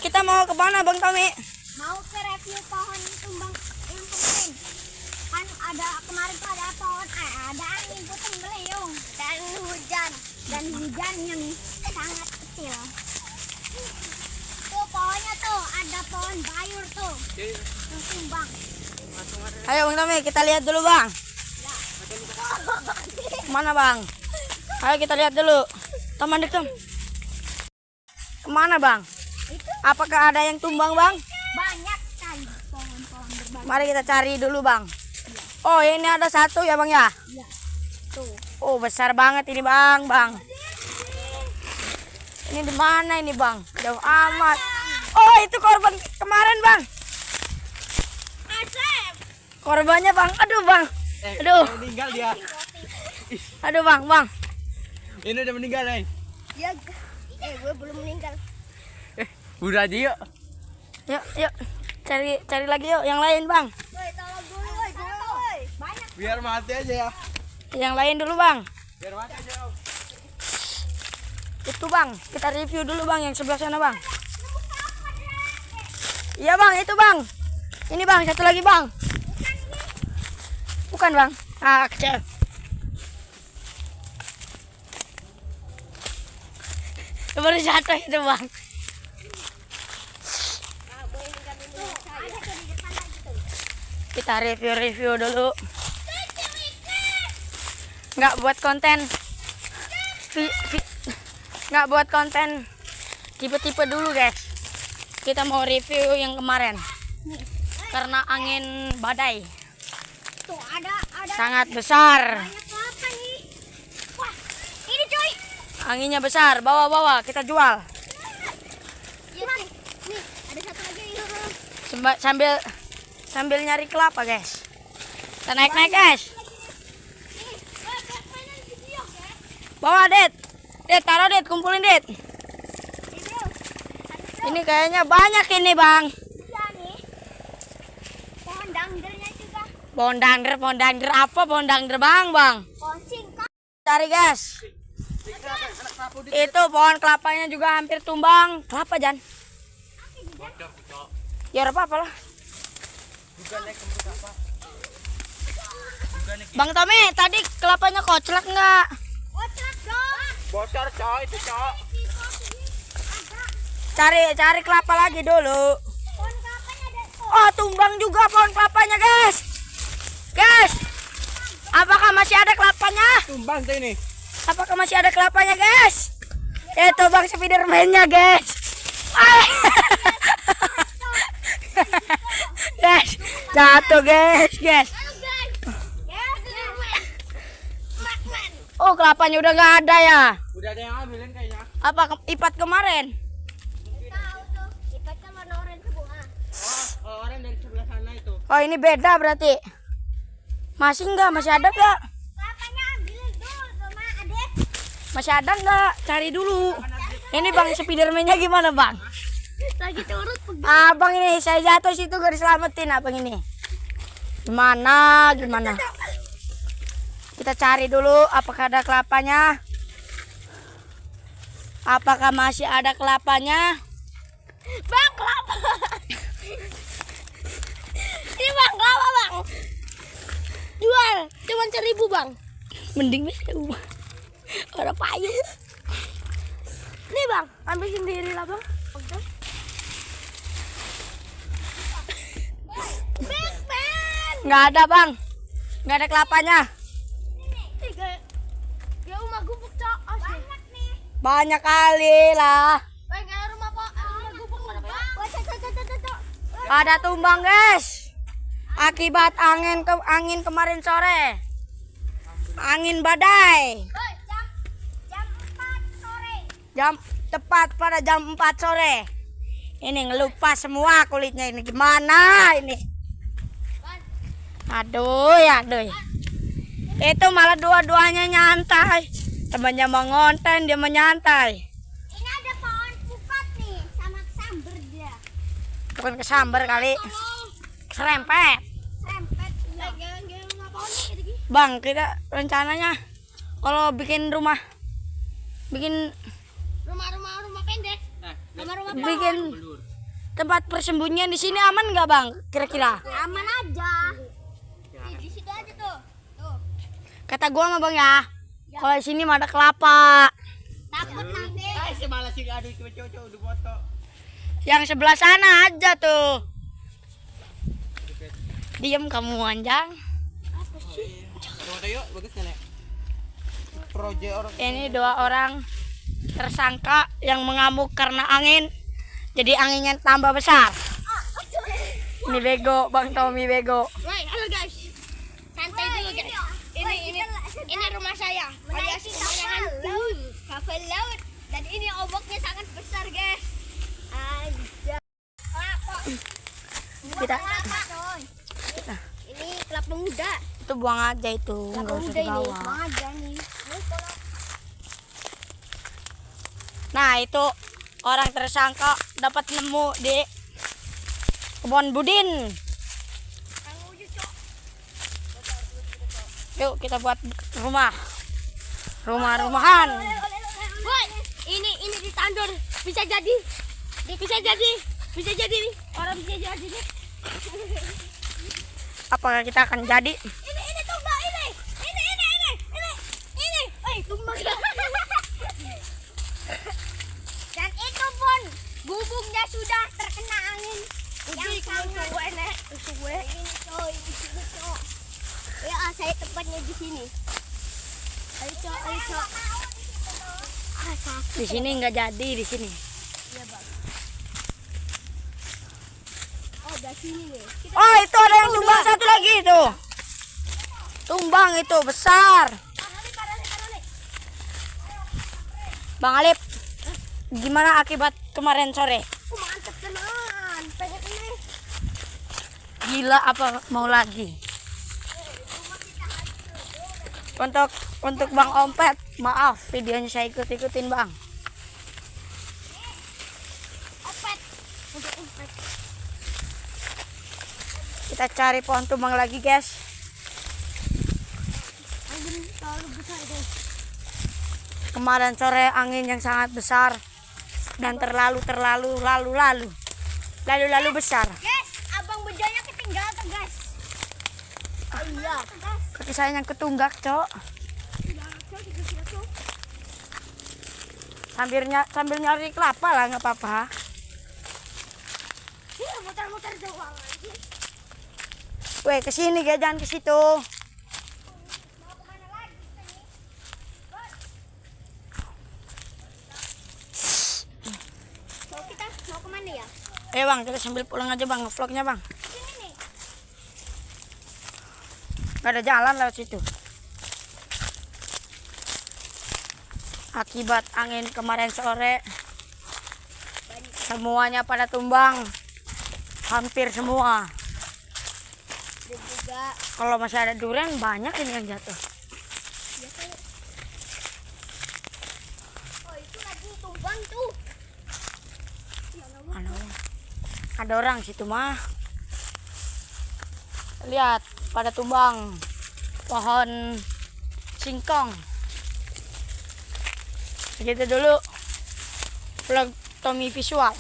Kita mau ke mana Bang Tommy? Mau ke review pohon tumbang yang kemarin. Kan ada kemarin tuh ada pohon, ada angin puting beliung dan hujan yang sangat kecil. Tuh pohonnya tuh ada pohon bayur tuh yang tumbang. Ayo Bang Tommy, kita lihat dulu Bang. Mana Bang? Ayo kita lihat dulu. Tom. Kemana Bang? Apakah ada yang tumbang Bang? Banyak sekali pohon-pohon berbagai. Mari kita cari dulu Bang. Oh ini ada satu ya Bang ya? Iya. Tuh. Oh besar banget ini Bang. Ini di mana ini Bang? Jauh amat. Oh itu korban kemarin Bang. Asep. Korbannya Bang. Aduh Bang. Aduh. Meninggal dia. Aduh Bang. Ini udah meninggal nih. Ya, gue belum meninggal. Udah aja yuk. Yuk. Cari lagi yuk yang lain Bang. Woi, tolong dulu woi. Banyak. Biar mati aja ya. Yang lain dulu Bang. Biar mati aja. Itu Bang, kita review dulu Bang yang sebelah sana Bang. Iya Bang, itu Bang. Ini Bang, satu lagi Bang. Bukan Bang. Kecil. Baru jatuh itu Bang. Kita review dulu. Nggak buat konten. Nggak buat konten tipe-tipe dulu guys. Kita mau review yang kemarin. Karena angin badai Tuh ada sangat besar. banyak kelapa nih. Wah, ini coy. Anginnya besar. Bawa kita jual. Iya nih, ada satu lagi nih. Sambil nyari kelapa guys. Kita naik guys. Bawa Det, taruh Det, kumpulin Det. Ini kayaknya banyak ini Bang. Iya nih. Pohon dangdernya juga. Pohon dangder apa? Pohon dangder Bang. Pohon singkong. Cari guys. Itu pohon kelapanya juga hampir tumbang. Kelapa Jan. Ya apa lah. Bang Tommy, tadi kelapanya koclak nggak? Kocak dong. Bocor coy itu coy. Cari kelapa lagi dulu. Pohon kelapanya ada tuh. Oh tumbang juga pohon kelapanya guys. Apakah masih ada kelapanya? Tumbang tuh ini. Apakah masih ada kelapanya guys? Itu Bang Spiderman-nya guys. Guys, jatuh guys. Oh kelapanya udah nggak ada ya? Udah ada yang ambilin kayaknya. Apa Ipat kemarin? Tahu tuh. Ikat kan warna oranye bunga. Oh, orang dari sebelah sana itu. Oh ini beda berarti. Masih ada nggak? Kelapanya ambilin dulu sama Adek. Masih ada nggak? Cari dulu. Ini Bang Spiderman-nya gimana Bang? Lagi turut pergi. Abang ini saya jatuh situ gak diselamatin abang ini. Gimana? Kita cari dulu apakah ada kelapanya. Apakah masih ada kelapanya? Bang, kelapa. Ini Bang, kelapa Bang. Jual, cuma 1.000 Bang. Mending bisa ubah. Ada payung. Nih Bang, ambil sendiri lah Bang. Oke. Nggak ada Bang. Nggak ada kelapanya. Ya rumah gubuk cok. Banyak nih. Banyak kali lah. Kayak rumah gubuk mana Bang? Pada tumbang guys. Akibat angin kemarin sore. Angin badai. Jam 4 sore. Tepat pada jam 4 sore. Ini ngelupas semua kulitnya ini. Gimana ini? Aduh. Itu malah dua-duanya nyantai. Temannya mau ngonten, dia menyantai. Ini ada pohon pukat nih sama kesamber dia. Bukan kesamber kali. Serempet. Serempet. Jangan pohonnya kayak gini. Bang, kita rencananya kalau bikin rumah Rumah pendek. Nah, Sama rumah pohon. Bikin tempat persembunyian di sini aman nggak bang? Kira-kira? Aman aja. Di situ aja tuh. Tuh. Kata gua mah bang ya. Kalau di sini mah ada kelapa. Takut nanti. Ay, si malas si aduh cowok udah foto. Yang sebelah sana aja tuh. Diam kamu anjang. Foto yuk, bagus kan ya? Project orang. Ini 2 orang tersangka yang mengamuk karena angin. Jadi anginnya tambah besar. Ini bego, Bang Tommy bego. Woi, halo guys. Santai dulu guys. Ini rumah saya. Menaiki kapal laut. Dan ini ombaknya sangat besar guys. Kita Ini kelapa muda. itu buang aja itu, nggak usah dibawa. aja nih. Nah itu orang tersangka dapat nemu di kebun Budin. Yuk kita buat rumah-rumahan. Woi, ini ditandur. Bisa jadi orang bisa jadi nih. Apakah kita akan jadi? Ini tumbang ini. Tumbang. Dan itu pun bubungnya sudah terkena angin. Yang sangat enak. Ini coy, di sini coy. Ya, saya tempatnya di sini. Ayo coy. Di sini nggak jadi di sini. Iya, Bang. Oh, dari sini nih. Oh itu ada yang tumbang satu lagi itu. Tumbang itu besar. Bang Alip, gimana akibat kemarin sore? Mantep tenan. Pengen ini. Gila apa mau lagi? Untuk Bang Ompet, maaf videonya saya ikutin Bang. Opet. Untuk opet. Kita cari pohon tumbang lagi guys. Angin terlalu besar guys. Kemarin sore angin yang sangat besar dan lalu besar. Guys, abang bejanya ketinggalan guys. Oh iya. Kaki saya yang ketunggak cok. Sambil nyari kelapa lah nggak apa-apa. Iya, muter-muter doang aja. Weh kesini guys, jangan ke situ. Mau kemana lagi kita nih? Mau kemana ya? Bang, kita sambil pulang aja bang, vlognya bang. Sini nih. Gak ada jalan lewat situ. Akibat angin kemarin sore, semuanya pada tumbang. Hampir semua. Dan juga Kalau masih ada durian banyak ini yang jatuh. oh itu lagi tumbang tuh. Anu, ada orang situ mah. Lihat pada tumbang pohon singkong. Segitu dulu vlog Tommy Visual.